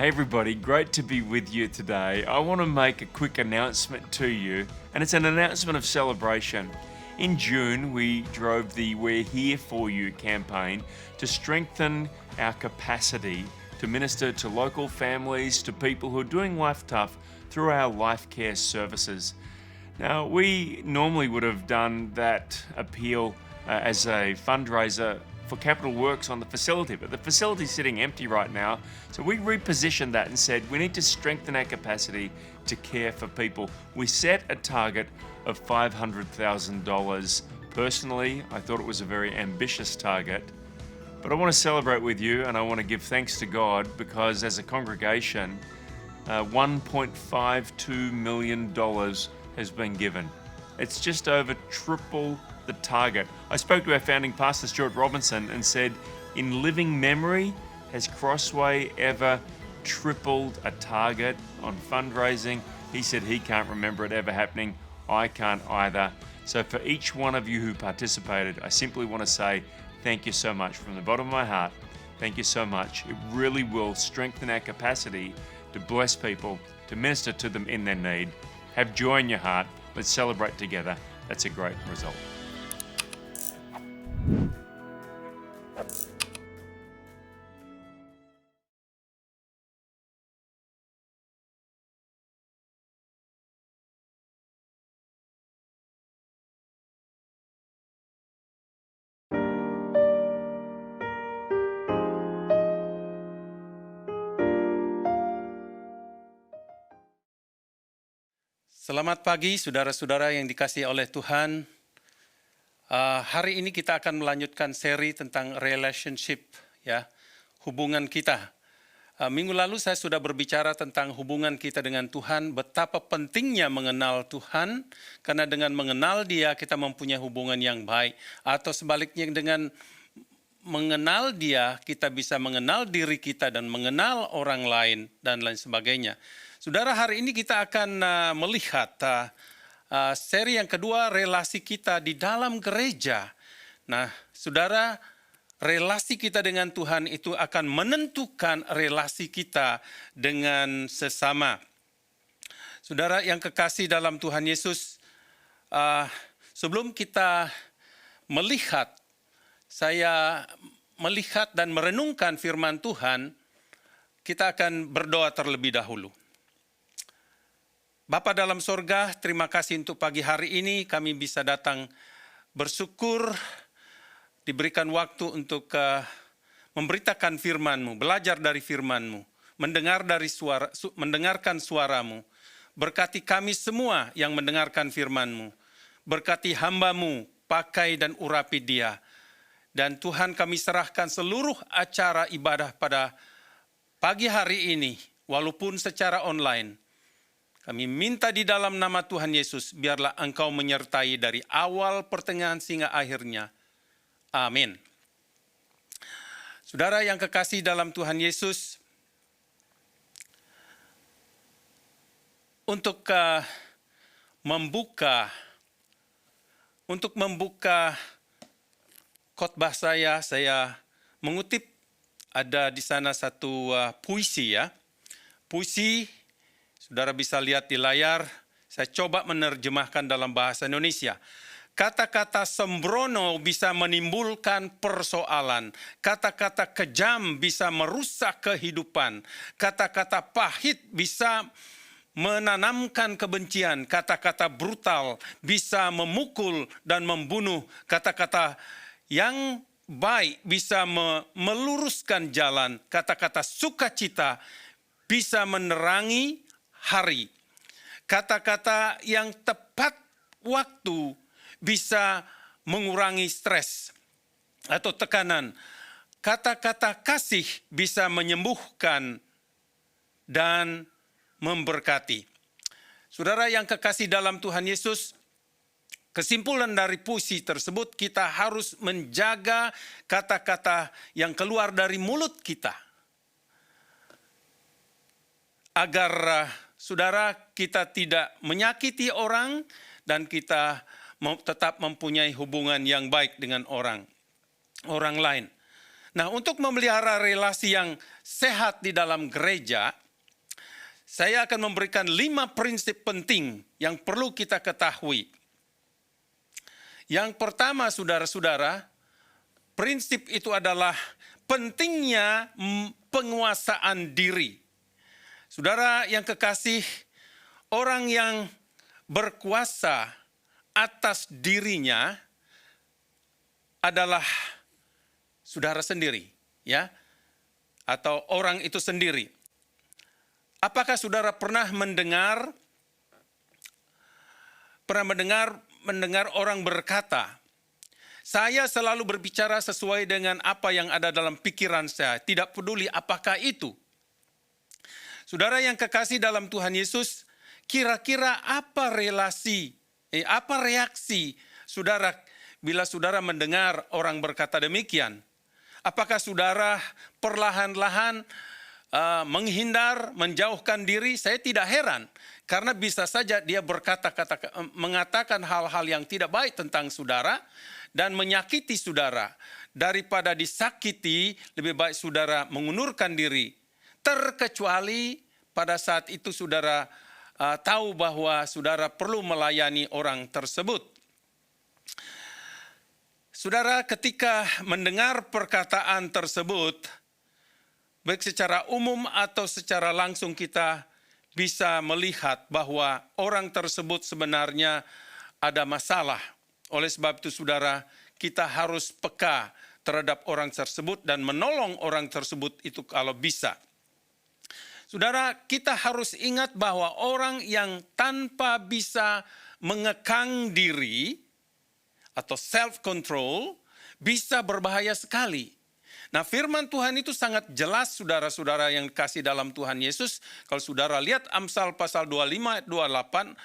Hey everybody, great to be with you today. I want to make a quick announcement to you, and it's an announcement of celebration. In June, we drove the We're Here For You campaign to strengthen our capacity to minister to local families, to people who are doing life tough through our life care services. Now, we normally would have done that appeal as a fundraiser for Capital Works on the facility, but the facility's sitting empty right now. So we repositioned that and said we need to strengthen our capacity to care for people. We set a target of $500,000. Personally, I thought it was a very ambitious target, but I want to celebrate with you and I want to give thanks to God because as a congregation, $1.52 million has been given. It's just over triple the target. I spoke to our founding pastor, Stuart Robinson, and said, in living memory, has Crossway ever tripled a target on fundraising? He said he can't remember it ever happening. I can't either. So for each one of you who participated, I simply want to say thank you so much from the bottom of my heart. Thank you so much. It really will strengthen our capacity to bless people, to minister to them in their need. Have joy in your heart. Let's celebrate together. That's a great result. Selamat pagi saudara-saudara yang dikasihi oleh Tuhan. Hari ini kita akan melanjutkan seri tentang relationship, ya, hubungan kita. Minggu lalu saya sudah berbicara tentang hubungan kita dengan Tuhan, betapa pentingnya mengenal Tuhan, karena dengan mengenal Dia kita mempunyai hubungan yang baik. Atau sebaliknya dengan mengenal Dia kita bisa mengenal diri kita dan mengenal orang lain dan lain sebagainya. Saudara, hari ini kita akan melihat seri yang kedua, relasi kita di dalam gereja. Nah, saudara, relasi kita dengan Tuhan itu akan menentukan relasi kita dengan sesama. Saudara yang kekasih dalam Tuhan Yesus, sebelum kita melihat, saya melihat dan merenungkan firman Tuhan, kita akan berdoa terlebih dahulu. Bapa dalam sorga, terima kasih untuk pagi hari ini kami bisa datang bersyukur, diberikan waktu untuk memberitakan firman-Mu, belajar dari firman-Mu, mendengarkan suara-Mu. Berkati kami semua yang mendengarkan firman-Mu. Berkati hamba-Mu, pakai dan urapi dia. Dan Tuhan, kami serahkan seluruh acara ibadah pada pagi hari ini, walaupun secara online. Kami minta di dalam nama Tuhan Yesus, biarlah Engkau menyertai dari awal, pertengahan, hingga akhirnya. Amin. Saudara yang kekasih dalam Tuhan Yesus, untuk membuka khotbah saya mengutip ada di sana satu puisi, ya. Puisi, saudara bisa lihat di layar, saya coba menerjemahkan dalam bahasa Indonesia. Kata-kata sembrono bisa menimbulkan persoalan. Kata-kata kejam bisa merusak kehidupan. Kata-kata pahit bisa menanamkan kebencian. Kata-kata brutal bisa memukul dan membunuh. Kata-kata yang baik bisa meluruskan jalan. Kata-kata sukacita bisa menerangi hari. Kata-kata yang tepat waktu bisa mengurangi stres atau tekanan. Kata-kata kasih bisa menyembuhkan dan memberkati. Saudara yang kekasih dalam Tuhan Yesus, kesimpulan dari puisi tersebut, kita harus menjaga kata-kata yang keluar dari mulut kita. Agar saudara, kita tidak menyakiti orang dan kita tetap mempunyai hubungan yang baik dengan orang lain. Nah, untuk memelihara relasi yang sehat di dalam gereja, saya akan memberikan 5 prinsip penting yang perlu kita ketahui. Yang pertama, saudara-saudara, prinsip itu adalah pentingnya penguasaan diri. Saudara yang kekasih, orang yang berkuasa atas dirinya adalah saudara sendiri, ya, atau orang itu sendiri. Apakah saudara pernah mendengar orang berkata, saya selalu berbicara sesuai dengan apa yang ada dalam pikiran saya, tidak peduli apakah itu. Saudara yang kekasih dalam Tuhan Yesus, kira-kira apa reaksi saudara bila saudara mendengar orang berkata demikian? Apakah saudara perlahan-lahan menghindar, menjauhkan diri? Saya tidak heran, karena bisa saja dia mengatakan hal-hal yang tidak baik tentang saudara dan menyakiti saudara. Daripada disakiti, lebih baik saudara mengundurkan diri. Terkecuali pada saat itu saudara tahu bahwa saudara perlu melayani orang tersebut. Saudara, ketika mendengar perkataan tersebut, baik secara umum atau secara langsung kita bisa melihat bahwa orang tersebut sebenarnya ada masalah. Oleh sebab itu saudara, kita harus peka terhadap orang tersebut dan menolong orang tersebut itu kalau bisa. Saudara, kita harus ingat bahwa orang yang tanpa bisa mengekang diri atau self-control bisa berbahaya sekali. Nah, firman Tuhan itu sangat jelas, saudara-saudara yang kasih dalam Tuhan Yesus. Kalau saudara lihat Amsal pasal 25 ayat 28,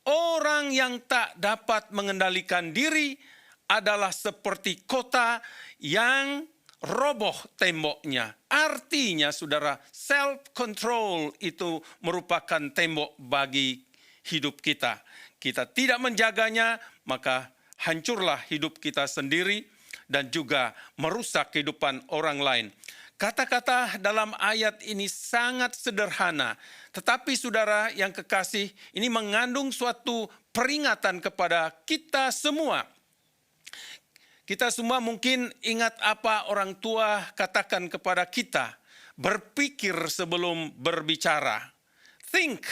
orang yang tak dapat mengendalikan diri adalah seperti kota yang roboh temboknya. Artinya, saudara, self-control itu merupakan tembok bagi hidup kita. Kita tidak menjaganya, maka hancurlah hidup kita sendiri dan juga merusak kehidupan orang lain. Kata-kata dalam ayat ini sangat sederhana, tetapi saudara yang kekasih, ini mengandung suatu peringatan kepada kita semua. Kita semua mungkin ingat apa orang tua katakan kepada kita, berpikir sebelum berbicara. Think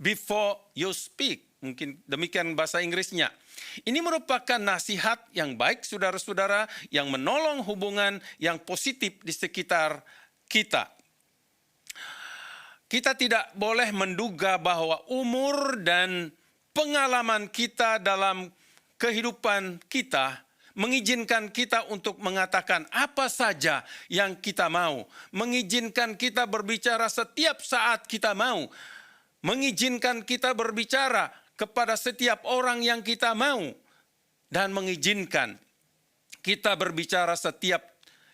before you speak. Mungkin demikian bahasa Inggrisnya. Ini merupakan nasihat yang baik, saudara-saudara, yang menolong hubungan yang positif di sekitar kita. Kita tidak boleh menduga bahwa umur dan pengalaman kita dalam kehidupan kita mengizinkan kita untuk mengatakan apa saja yang kita mau. Mengizinkan kita berbicara setiap saat kita mau. Mengizinkan kita berbicara kepada setiap orang yang kita mau, dan mengizinkan kita berbicara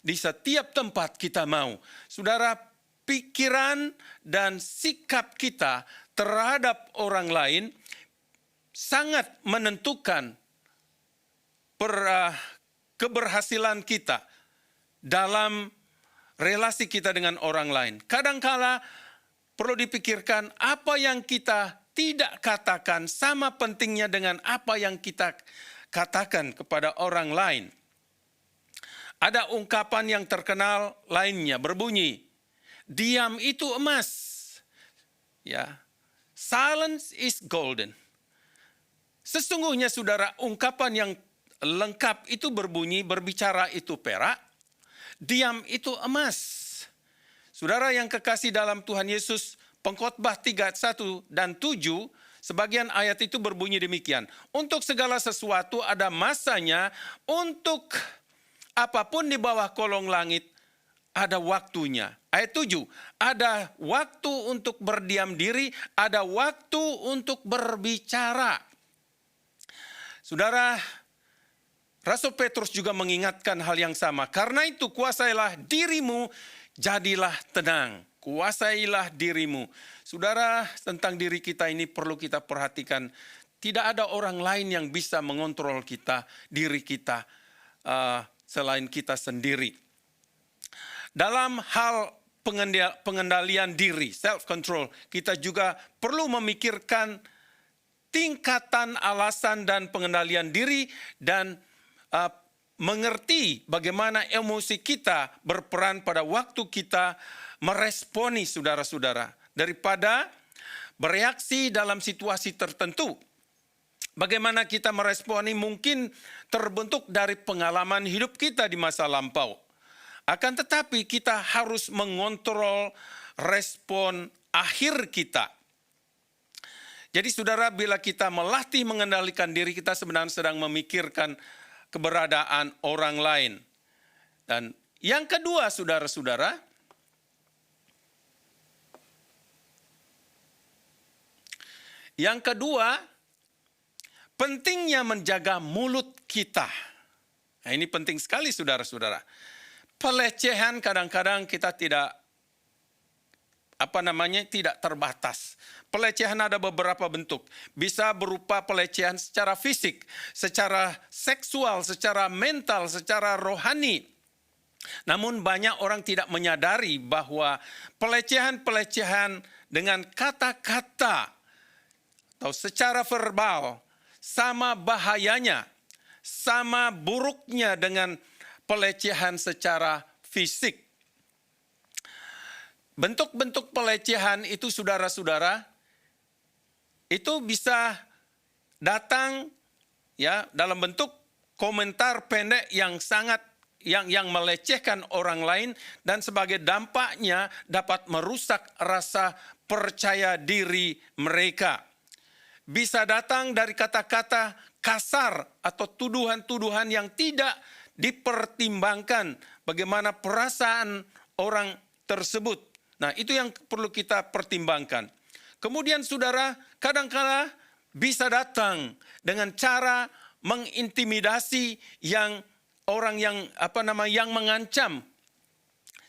di setiap tempat kita mau. Saudara, pikiran dan sikap kita terhadap orang lain sangat menentukan keberhasilan kita dalam relasi kita dengan orang lain. Kadangkala perlu dipikirkan apa yang kita tidak katakan sama pentingnya dengan apa yang kita katakan kepada orang lain. Ada ungkapan yang terkenal lainnya berbunyi, diam itu emas. Ya. Silence is golden. Sesungguhnya saudara, ungkapan yang lengkap itu berbunyi, berbicara itu perak, diam itu emas. Saudara yang kekasih dalam Tuhan Yesus, Pengkhotbah 3:1 dan 7, sebagian ayat itu berbunyi demikian. Untuk segala sesuatu ada masanya, untuk apapun di bawah kolong langit ada waktunya. Ayat 7, ada waktu untuk berdiam diri, ada waktu untuk berbicara. Saudara, Rasul Petrus juga mengingatkan hal yang sama. Karena itu kuasailah dirimu, jadilah tenang. Kuasailah dirimu. Saudara, tentang diri kita ini perlu kita perhatikan. Tidak ada orang lain yang bisa mengontrol kita, diri kita, selain kita sendiri. Dalam hal pengendalian diri, self-control, kita juga perlu memikirkan tingkatan alasan dan pengendalian diri dan mengerti bagaimana emosi kita berperan pada waktu kita meresponi saudara-saudara. Daripada bereaksi dalam situasi tertentu. Bagaimana kita meresponi mungkin terbentuk dari pengalaman hidup kita di masa lampau. Akan tetapi kita harus mengontrol respon akhir kita. Jadi saudara, bila kita melatih mengendalikan diri, kita sebenarnya sedang memikirkan keberadaan orang lain. Dan yang kedua, saudara-saudara, pentingnya menjaga mulut kita. Nah, ini penting sekali saudara-saudara. Pelecehan kadang-kadang kita tidak terbatas. Pelecehan ada beberapa bentuk. Bisa berupa pelecehan secara fisik, secara seksual, secara mental, secara rohani. Namun banyak orang tidak menyadari bahwa pelecehan-pelecehan dengan kata-kata atau secara verbal sama bahayanya, sama buruknya dengan pelecehan secara fisik. Bentuk-bentuk pelecehan itu saudara-saudara, itu bisa datang ya dalam bentuk komentar pendek yang sangat yang melecehkan orang lain dan sebagai dampaknya dapat merusak rasa percaya diri mereka. Bisa datang dari kata-kata kasar atau tuduhan-tuduhan yang tidak dipertimbangkan bagaimana perasaan orang tersebut. Nah, itu yang perlu kita pertimbangkan. Kemudian saudara, kadang-kala bisa datang dengan cara mengintimidasi yang orang yang mengancam.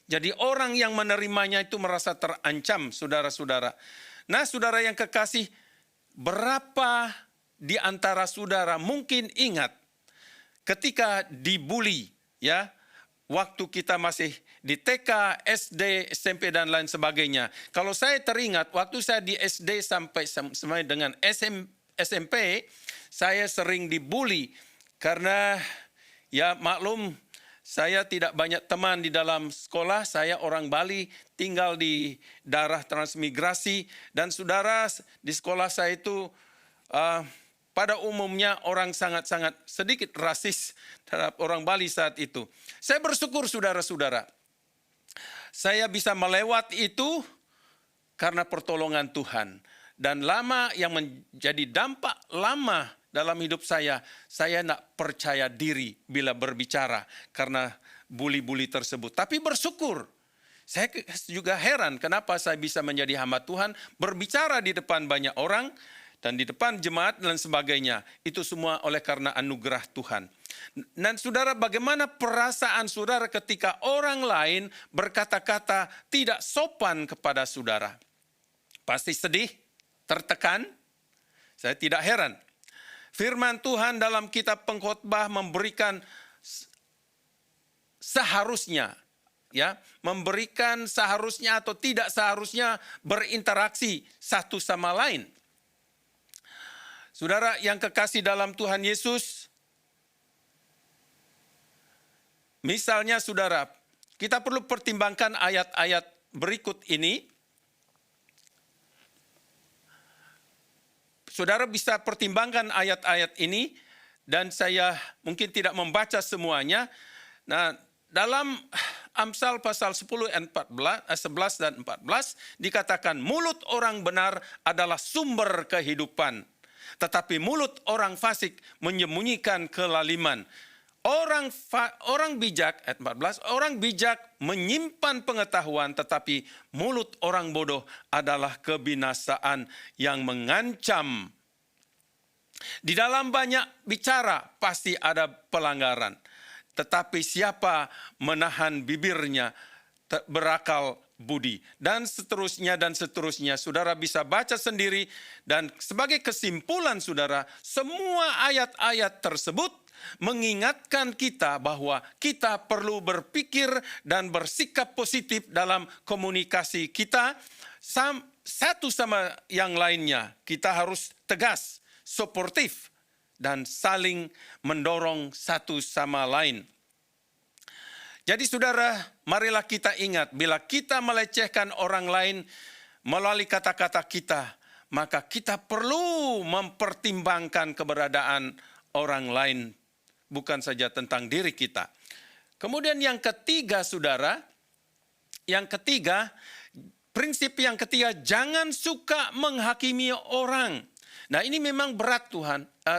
Jadi orang yang menerimanya itu merasa terancam, saudara-saudara. Nah, saudara yang kekasih, berapa di antara saudara mungkin ingat ketika dibully ya, waktu kita masih di TK, SD, SMP dan lain sebagainya. Kalau saya teringat waktu saya di SD sampai dengan SMP, saya sering dibully karena ya maklum saya tidak banyak teman di dalam sekolah, saya orang Bali, tinggal di daerah transmigrasi, dan saudara di sekolah saya itu pada umumnya orang sangat-sangat sedikit rasis terhadap orang Bali saat itu. Saya bersyukur saudara-saudara, saya bisa melewati itu karena pertolongan Tuhan. Dan yang menjadi dampak lama dalam hidup saya tidak percaya diri bila berbicara karena bully-bully tersebut. Tapi bersyukur, saya juga heran kenapa saya bisa menjadi hamba Tuhan, berbicara di depan banyak orang, dan di depan jemaat dan sebagainya. Itu semua oleh karena anugerah Tuhan. Dan saudara, bagaimana perasaan saudara ketika orang lain berkata-kata tidak sopan kepada saudara? Pasti sedih, tertekan. Saya tidak heran. Firman Tuhan dalam kitab Pengkhotbah memberikan seharusnya, ya, memberikan seharusnya atau tidak seharusnya berinteraksi satu sama lain. Saudara yang kekasih dalam Tuhan Yesus, misalnya saudara, kita perlu pertimbangkan ayat-ayat berikut ini. Saudara bisa pertimbangkan ayat-ayat ini, dan saya mungkin tidak membaca semuanya. Nah, dalam Amsal pasal 10, 11 dan 14 dikatakan mulut orang benar adalah sumber kehidupan, tetapi mulut orang fasik menyembunyikan kelaliman. Orang bijak, ayat 14, orang bijak menyimpan pengetahuan, tetapi mulut orang bodoh adalah kebinasaan yang mengancam. Di dalam banyak bicara pasti ada pelanggaran, tetapi siapa menahan bibirnya berakal budi. Dan seterusnya dan seterusnya. Saudara bisa baca sendiri. Dan sebagai kesimpulan saudara, semua ayat-ayat tersebut mengingatkan kita bahwa kita perlu berpikir dan bersikap positif dalam komunikasi kita satu sama yang lainnya. Kita harus tegas, suportif, dan saling mendorong satu sama lain. Jadi saudara, marilah kita ingat, bila kita melecehkan orang lain melalui kata-kata kita, maka kita perlu mempertimbangkan keberadaan orang lain, bukan saja tentang diri kita. Kemudian yang ketiga saudara, prinsip yang ketiga, jangan suka menghakimi orang. Nah ini memang berat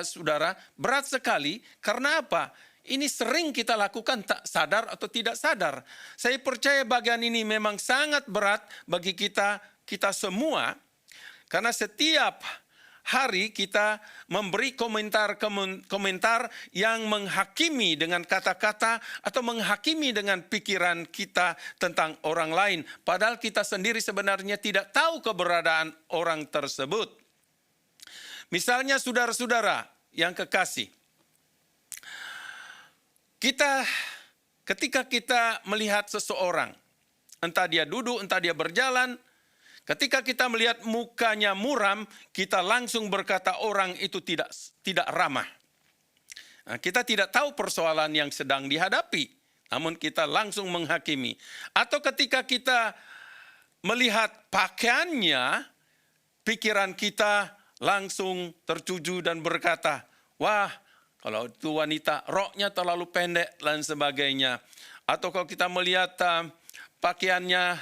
saudara, berat sekali. Karena apa? Ini sering kita lakukan tak sadar atau tidak sadar. Saya percaya bagian ini memang sangat berat bagi kita semua. Karena setiap hari kita memberi komentar yang menghakimi dengan kata-kata atau menghakimi dengan pikiran kita tentang orang lain. Padahal kita sendiri sebenarnya tidak tahu keberadaan orang tersebut. Misalnya saudara-saudara yang kekasih, ketika kita melihat seseorang, entah dia duduk, entah dia berjalan, ketika kita melihat mukanya muram, kita langsung berkata orang itu tidak ramah. Nah, kita tidak tahu persoalan yang sedang dihadapi, namun kita langsung menghakimi. Atau ketika kita melihat pakaiannya, pikiran kita langsung tertuju dan berkata, wah, kalau itu wanita, roknya terlalu pendek dan sebagainya. Atau kalau kita melihat pakaiannya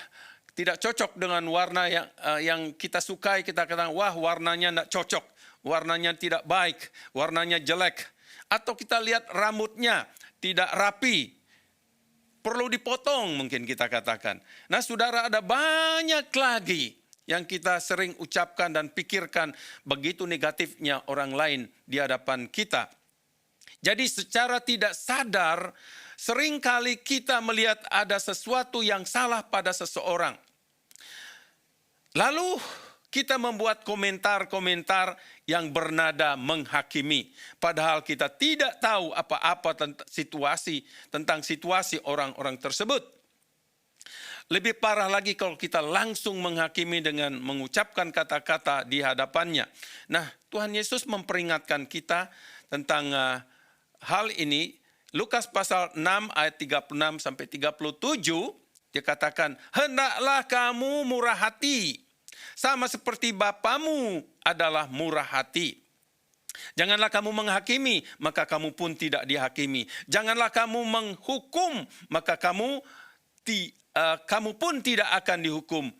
tidak cocok dengan warna yang kita sukai, kita katakan, wah warnanya tidak cocok, warnanya tidak baik, warnanya jelek. Atau kita lihat rambutnya tidak rapi, perlu dipotong mungkin kita katakan. Nah saudara, ada banyak lagi yang kita sering ucapkan dan pikirkan begitu negatifnya orang lain di hadapan kita. Jadi secara tidak sadar, seringkali kita melihat ada sesuatu yang salah pada seseorang. Lalu kita membuat komentar-komentar yang bernada menghakimi. Padahal kita tidak tahu apa-apa tentang situasi orang-orang tersebut. Lebih parah lagi kalau kita langsung menghakimi dengan mengucapkan kata-kata di hadapannya. Nah, Tuhan Yesus memperingatkan kita tentang hal ini. Lukas pasal 6 ayat 36 sampai 37, dia katakan, hendaklah kamu murah hati, sama seperti Bapamu adalah murah hati. Janganlah kamu menghakimi, maka kamu pun tidak dihakimi. Janganlah kamu menghukum, maka kamu pun tidak akan dihukum.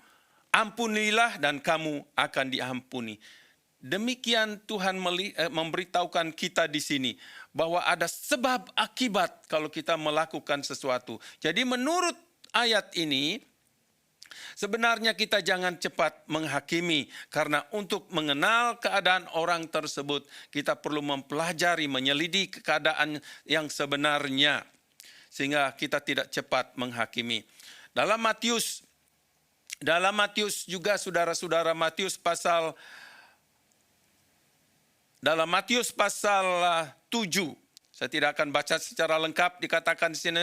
Ampunilah dan kamu akan diampuni. Demikian Tuhan memberitahukan kita di sini bahwa ada sebab akibat kalau kita melakukan sesuatu. Jadi menurut ayat ini sebenarnya kita jangan cepat menghakimi, karena untuk mengenal keadaan orang tersebut kita perlu mempelajari, menyelidiki keadaan yang sebenarnya sehingga kita tidak cepat menghakimi. Dalam Matius juga saudara-saudara, dalam Matius pasal 7, saya tidak akan baca secara lengkap, dikatakan di sini,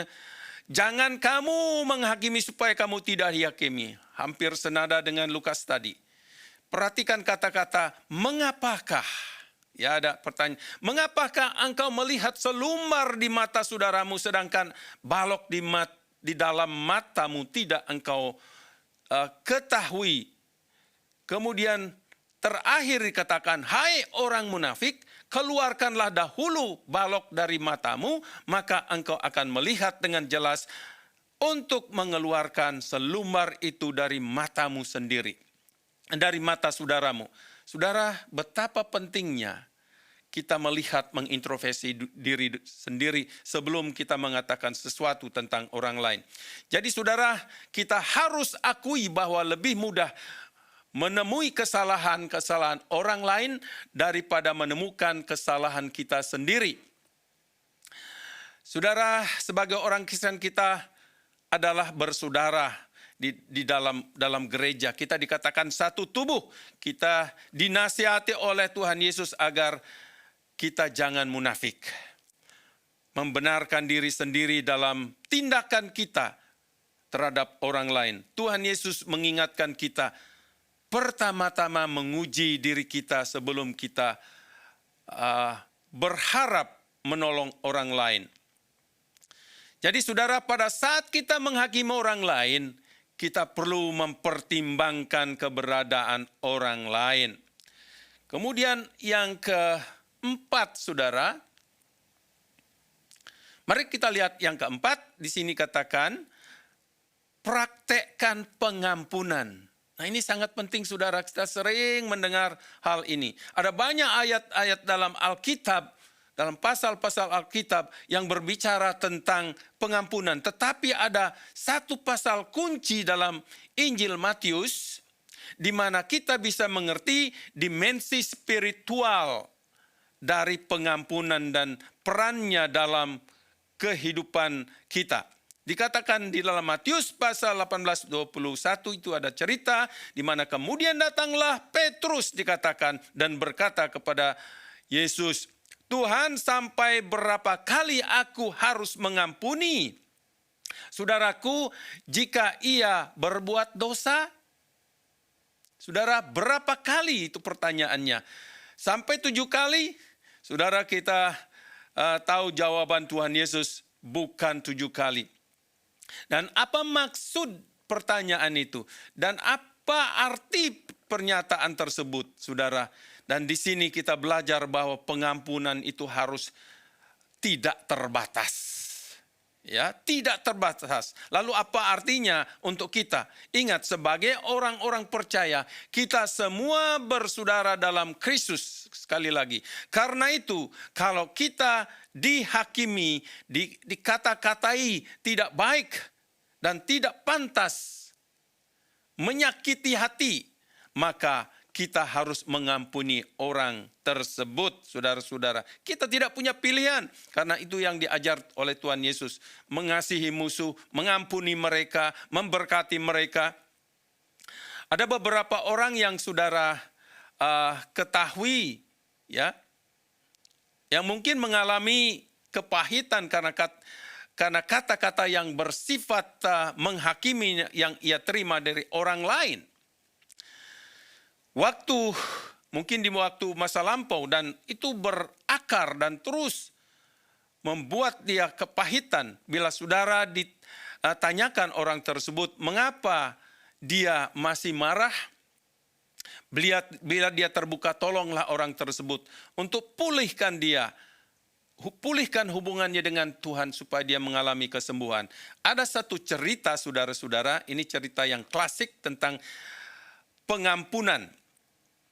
jangan kamu menghakimi supaya kamu tidak dihakimi. Hampir senada dengan Lukas tadi. Perhatikan kata-kata, mengapakah? Ya, ada pertanyaan. Mengapakah engkau melihat selumar di mata saudaramu sedangkan balok di dalam matamu tidak engkau ketahui? Kemudian terakhir dikatakan, hai orang munafik, keluarkanlah dahulu balok dari matamu, maka engkau akan melihat dengan jelas untuk mengeluarkan selumar itu dari matamu sendiri, dari mata saudaramu. Saudara, betapa pentingnya kita melihat, mengintrospeksi diri sendiri sebelum kita mengatakan sesuatu tentang orang lain. Jadi saudara, kita harus akui bahwa lebih mudah menemui kesalahan orang lain daripada menemukan kesalahan kita sendiri. Saudara, sebagai orang Kristen kita adalah bersaudara. di dalam gereja. Kita dikatakan satu tubuh. Kita dinasihati oleh Tuhan Yesus agar kita jangan munafik. Membenarkan diri sendiri dalam tindakan kita terhadap orang lain. Tuhan Yesus mengingatkan kita pertama-tama menguji diri kita sebelum kita berharap menolong orang lain. Jadi saudara, pada saat kita menghakimi orang lain, kita perlu mempertimbangkan keberadaan orang lain. Kemudian yang keempat, saudara, mari kita lihat yang keempat, di sini katakan, praktekkan pengampunan. Nah ini sangat penting saudara, kita sering mendengar hal ini. Ada banyak ayat-ayat dalam Alkitab, dalam pasal-pasal Alkitab yang berbicara tentang pengampunan. Tetapi ada satu pasal kunci dalam Injil Matius, di mana kita bisa mengerti dimensi spiritual dari pengampunan dan perannya dalam kehidupan kita. Dikatakan di dalam Matius pasal 18:21 itu ada cerita di mana kemudian datanglah Petrus dikatakan dan berkata kepada Yesus, Tuhan, sampai berapa kali aku harus mengampuni saudaraku jika ia berbuat dosa? Saudara, berapa kali itu pertanyaannya? Sampai 7 kali? Saudara, kita tahu jawaban Tuhan Yesus bukan 7 kali. Dan apa maksud pertanyaan itu? Dan apa arti pernyataan tersebut, saudara? Dan di sini kita belajar bahwa pengampunan itu harus tidak terbatas. Ya, tidak terbatas. Lalu apa artinya untuk kita? Ingat, sebagai orang-orang percaya, kita semua bersaudara dalam Kristus. Sekali lagi. Karena itu, kalau kita dihakimi, dikata-katai tidak baik dan tidak pantas, menyakiti hati, maka kita harus mengampuni orang tersebut, saudara-saudara. Kita tidak punya pilihan, karena itu yang diajar oleh Tuhan Yesus. Mengasihi musuh, mengampuni mereka, memberkati mereka. Ada beberapa orang yang saudara ketahui, ya, yang mungkin mengalami kepahitan karena kata-kata yang bersifat menghakimi yang ia terima dari orang lain. Mungkin di waktu masa lampau, dan itu berakar dan terus membuat dia kepahitan. Bila saudara ditanyakan orang tersebut mengapa dia masih marah, bila dia terbuka, tolonglah orang tersebut untuk pulihkan hubungannya dengan Tuhan supaya dia mengalami kesembuhan. Ada satu cerita saudara-saudara, ini cerita yang klasik tentang pengampunan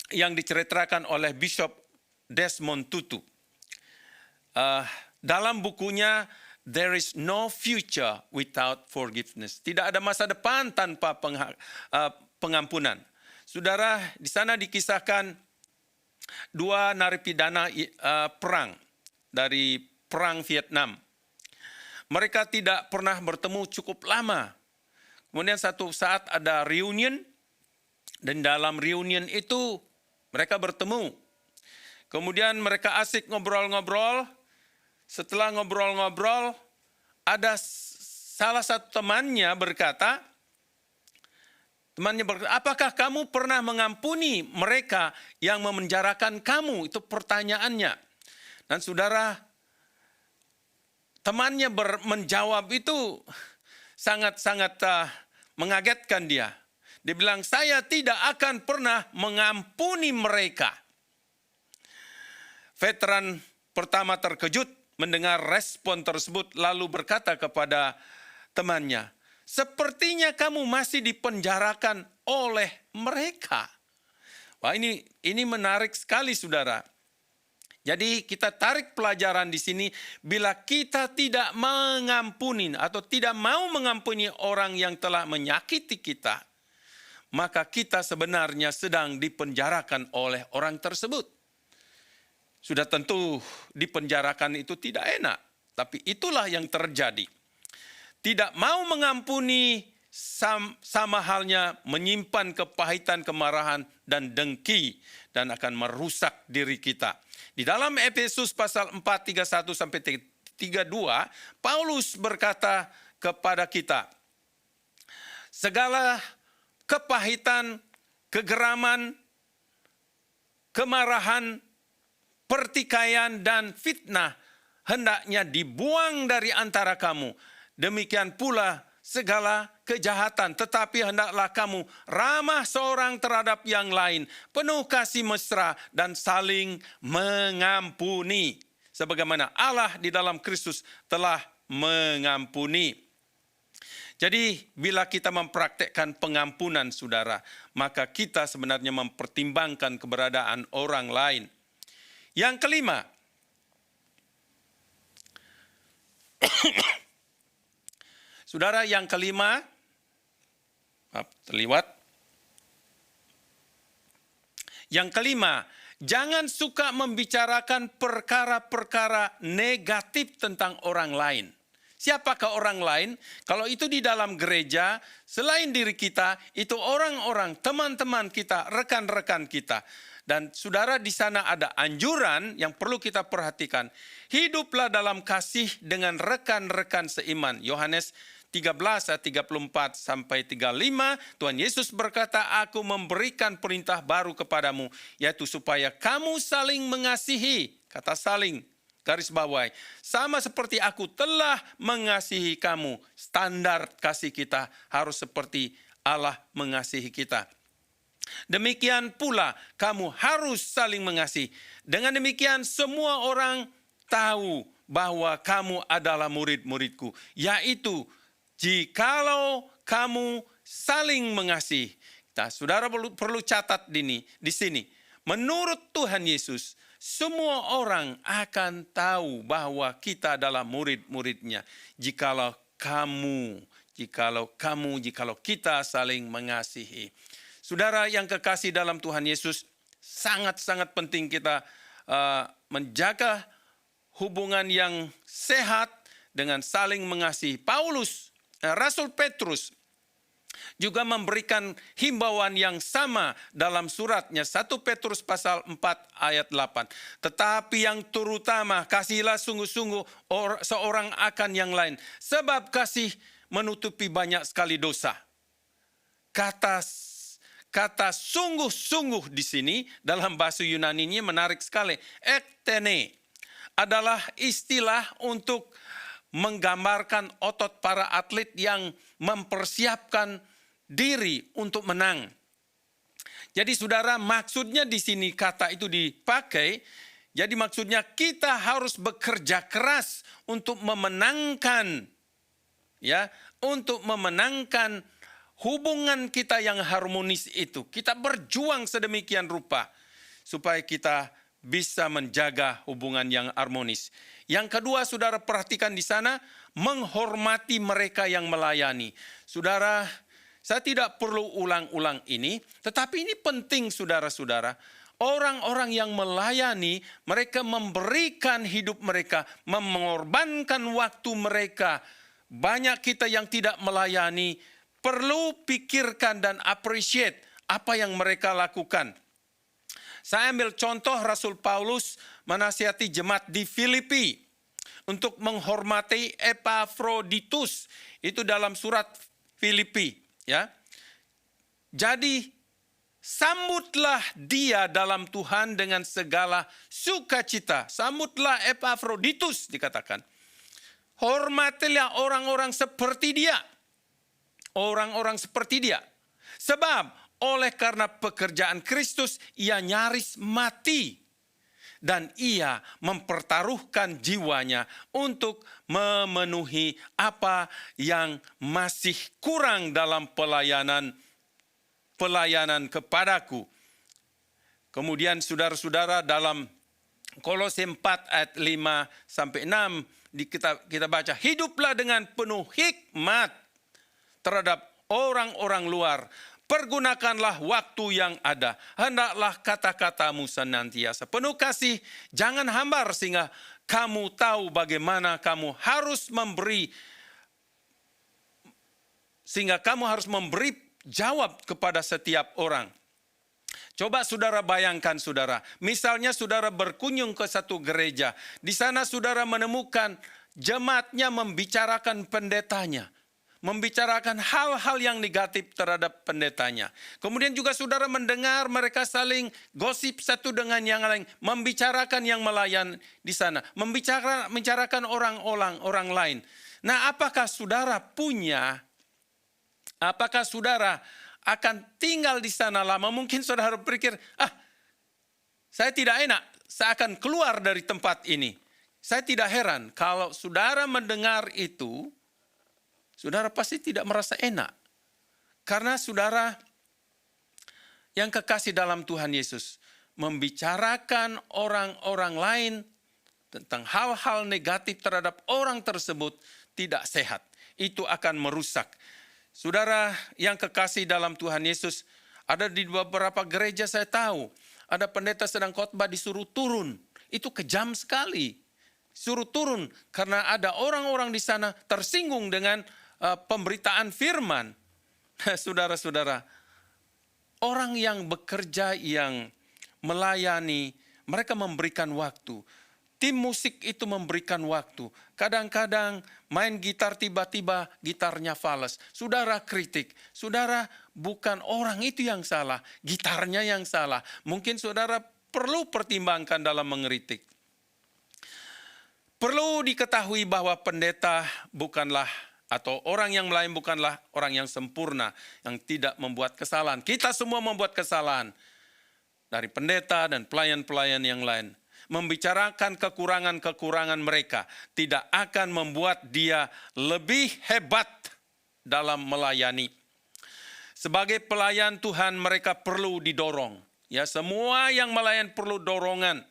yang diceritakan oleh Bishop Desmond Tutu. Dalam bukunya There is no future without forgiveness. Tidak ada masa depan tanpa pengampunan. Saudara, di sana dikisahkan 2 narapidana perang dari perang Vietnam. Mereka tidak pernah bertemu cukup lama. Kemudian satu saat ada reunion, dan dalam reunion itu mereka bertemu. Kemudian mereka asik ngobrol-ngobrol. Setelah ngobrol-ngobrol, ada salah satu temannya berkata, apakah kamu pernah mengampuni mereka yang memenjarakan kamu? Itu pertanyaannya. Dan saudara, temannya menjawab itu sangat-sangat mengagetkan dia. Dia bilang, saya tidak akan pernah mengampuni mereka. Veteran pertama terkejut mendengar respon tersebut, lalu berkata kepada temannya, sepertinya kamu masih dipenjarakan oleh mereka. Wah, ini menarik sekali saudara. Jadi kita tarik pelajaran di sini, bila kita tidak mengampuni atau tidak mau mengampuni orang yang telah menyakiti kita, maka kita sebenarnya sedang dipenjarakan oleh orang tersebut. Sudah tentu dipenjarakan itu tidak enak, tapi itulah yang terjadi. Tidak mau mengampuni sama halnya menyimpan kepahitan, kemarahan, dan dengki, dan akan merusak diri kita. Di dalam Efesus pasal 4, 31 sampai 32, Paulus berkata kepada kita, segala kepahitan, kegeraman, kemarahan, pertikaian, dan fitnah hendaknya dibuang dari antara kamu. Demikian pula segala kejahatan, tetapi hendaklah kamu ramah seorang terhadap yang lain, penuh kasih mesra dan saling mengampuni, sebagaimana Allah di dalam Kristus telah mengampuni. Jadi bila kita mempraktekkan pengampunan, saudara, maka kita sebenarnya mempertimbangkan keberadaan orang lain. Yang kelima, saudara, yang kelima, terliwat. Yang kelima, jangan suka membicarakan perkara-perkara negatif tentang orang lain. Siapakah orang lain? Kalau itu di dalam gereja, selain diri kita, itu orang-orang, teman-teman kita, rekan-rekan kita. Dan saudara, di sana ada anjuran yang perlu kita perhatikan. Hiduplah dalam kasih dengan rekan-rekan seiman. Yohanes 13 ayat 34 sampai 35, Tuhan Yesus berkata, aku memberikan perintah baru kepadamu, yaitu supaya kamu saling mengasihi. Kata saling, garis bawahi. Sama seperti aku telah mengasihi kamu. Standar kasih kita harus seperti Allah mengasihi kita. Demikian pula kamu harus saling mengasihi. Dengan demikian semua orang tahu bahwa kamu adalah murid-muridku. Yaitu jikalau kamu saling mengasihi. Nah, saudara perlu catat di sini. Menurut Tuhan Yesus, semua orang akan tahu bahwa kita adalah murid-muridnya. Jikalau kita saling mengasihi. Saudara yang kekasih dalam Tuhan Yesus, sangat-sangat penting kita menjaga hubungan yang sehat dengan saling mengasihi. Rasul Petrus juga memberikan himbauan yang sama dalam suratnya 1 Petrus pasal 4 ayat 8. Tetapi yang terutama kasihlah sungguh-sungguh seorang akan yang lain, sebab kasih menutupi banyak sekali dosa. Kata sungguh-sungguh di sini dalam bahasa Yunani-nya menarik sekali. Ektene adalah istilah untuk menggambarkan otot para atlet yang mempersiapkan diri untuk menang. Jadi saudara, maksudnya di sini kata itu dipakai, jadi maksudnya kita harus bekerja keras untuk memenangkan hubungan kita yang harmonis itu. Kita berjuang sedemikian rupa supaya kita bisa menjaga hubungan yang harmonis. Yang kedua, saudara perhatikan di sana, menghormati mereka yang melayani. Saudara, saya tidak perlu ulang-ulang ini, tetapi ini penting saudara-saudara. Orang-orang yang melayani, mereka memberikan hidup mereka, mengorbankan waktu mereka. Banyak kita yang tidak melayani, perlu pikirkan dan appreciate apa yang mereka lakukan. Saya ambil contoh Rasul Paulus menasihati jemaat di Filipi untuk menghormati Epafroditus. Itu dalam surat Filipi. Ya. Jadi sambutlah dia dalam Tuhan dengan segala sukacita. Sambutlah Epafroditus dikatakan. Hormatilah orang-orang seperti dia. Orang-orang seperti dia. Sebab oleh karena pekerjaan Kristus, ia nyaris mati. Dan ia mempertaruhkan jiwanya untuk memenuhi apa yang masih kurang dalam pelayanan kepadaku. Kemudian saudara-saudara dalam Kolose 4 ayat 5 sampai 6 kita baca, hiduplah dengan penuh hikmat terhadap orang-orang luar. Pergunakanlah waktu yang ada. Hendaklah kata-katamu senantiasa penuh kasih. Jangan hambar sehingga kamu tahu bagaimana kamu harus memberi sehingga kamu harus memberi jawab kepada setiap orang. Coba saudara bayangkan saudara, misalnya saudara berkunjung ke satu gereja, di sana saudara menemukan jemaatnya membicarakan pendetanya, membicarakan hal-hal yang negatif terhadap pendetanya. Kemudian juga saudara mendengar mereka saling gosip satu dengan yang lain, membicarakan yang melayan di sana, membicarakan orang lain. Nah, apakah saudara akan tinggal di sana lama? Mungkin saudara berpikir, saya tidak enak, saya akan keluar dari tempat ini. Saya tidak heran kalau saudara mendengar itu, saudara pasti tidak merasa enak. Karena saudara yang kekasih dalam Tuhan Yesus, membicarakan orang-orang lain tentang hal-hal negatif terhadap orang tersebut tidak sehat. Itu akan merusak. Saudara yang kekasih dalam Tuhan Yesus, ada di beberapa gereja saya tahu, ada pendeta sedang khotbah disuruh turun. Itu kejam sekali. Suruh turun karena ada orang-orang di sana tersinggung dengan pemberitaan firman. Saudara-saudara, orang yang bekerja, yang melayani, mereka memberikan waktu. Tim musik itu memberikan waktu. Kadang-kadang main gitar tiba-tiba gitarnya fales. Saudara kritik. Saudara bukan orang itu yang salah. Gitarnya yang salah. Mungkin saudara perlu pertimbangkan dalam mengkritik. Perlu diketahui bahwa pendeta bukanlah atau orang yang melayani bukanlah orang yang sempurna. Yang tidak membuat kesalahan. Kita semua membuat kesalahan. Dari pendeta dan pelayan-pelayan yang lain. Membicarakan kekurangan-kekurangan mereka tidak akan membuat dia lebih hebat dalam melayani. Sebagai pelayan Tuhan mereka perlu didorong. Ya, semua yang melayani perlu dorongan.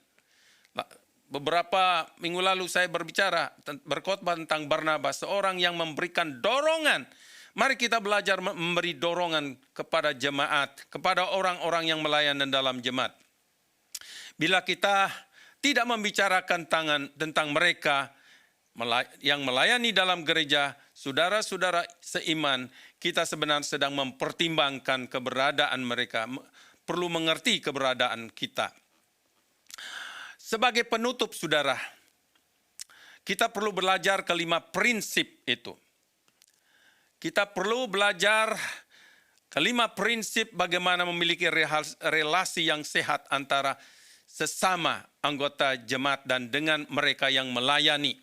Beberapa minggu lalu saya berkhotbah tentang Barnabas, seorang yang memberikan dorongan. Mari kita belajar memberi dorongan kepada jemaat, kepada orang-orang yang melayani dalam jemaat. Bila kita tidak membicarakan tentang mereka yang melayani dalam gereja, saudara-saudara seiman, kita sebenarnya sedang mempertimbangkan keberadaan mereka, perlu mengerti keberadaan kita. Sebagai penutup saudara, kita perlu belajar kelima prinsip itu. Kita perlu belajar kelima prinsip bagaimana memiliki relasi yang sehat antara sesama anggota jemaat dan dengan mereka yang melayani.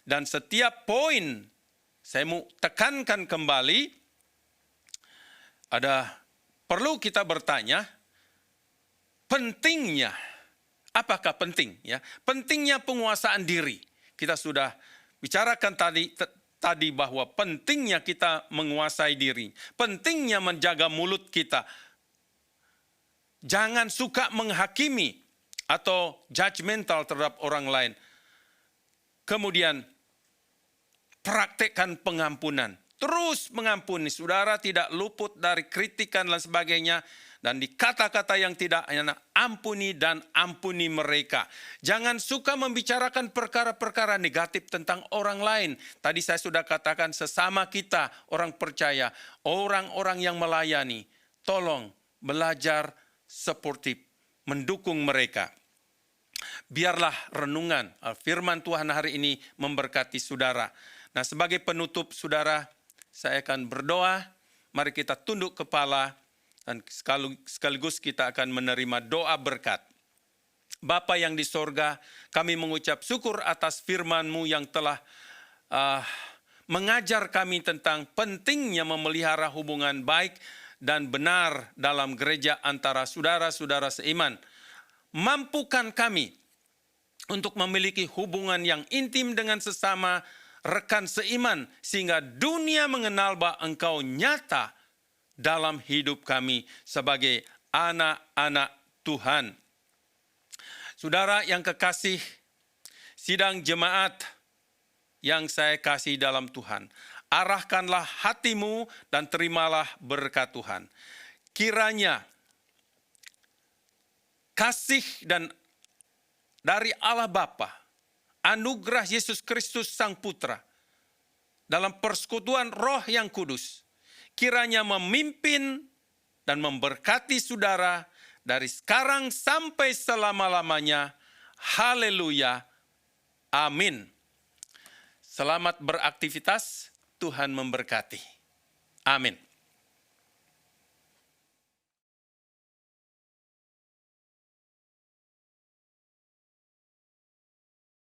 Dan setiap poin saya mau tekankan kembali, perlu kita bertanya, pentingnya, apakah penting? Ya, pentingnya penguasaan diri. Kita sudah bicarakan tadi bahwa pentingnya kita menguasai diri. Pentingnya menjaga mulut kita. Jangan suka menghakimi atau judgmental terhadap orang lain. Kemudian praktekkan pengampunan. Terus mengampuni. Saudara tidak luput dari kritikan dan sebagainya. Dan di kata-kata yang tidak enak, ampuni dan ampuni mereka. Jangan suka membicarakan perkara-perkara negatif tentang orang lain. Tadi saya sudah katakan sesama kita, orang percaya, orang-orang yang melayani. Tolong belajar sportif, mendukung mereka. Biarlah renungan firman Tuhan hari ini memberkati saudara. Nah, sebagai penutup saudara, saya akan berdoa. Mari kita tunduk kepala dan sekaligus kita akan menerima doa berkat. Bapa yang di sorga, kami mengucap syukur atas firman-Mu yang telah mengajar kami tentang pentingnya memelihara hubungan baik dan benar dalam gereja antara saudara-saudara seiman. Mampukan kami untuk memiliki hubungan yang intim dengan sesama rekan seiman, sehingga dunia mengenal bahwa Engkau nyata dalam hidup kami sebagai anak-anak Tuhan. Saudara yang kekasih, sidang jemaat yang saya kasih dalam Tuhan, arahkanlah hatimu dan terimalah berkat Tuhan. Kiranya kasih dan dari Allah Bapa, anugerah Yesus Kristus Sang Putra, dalam persekutuan Roh yang Kudus, kiranya memimpin dan memberkati saudara dari sekarang sampai selama-lamanya. Haleluya. Amin. Selamat beraktivitas, Tuhan memberkati. Amin.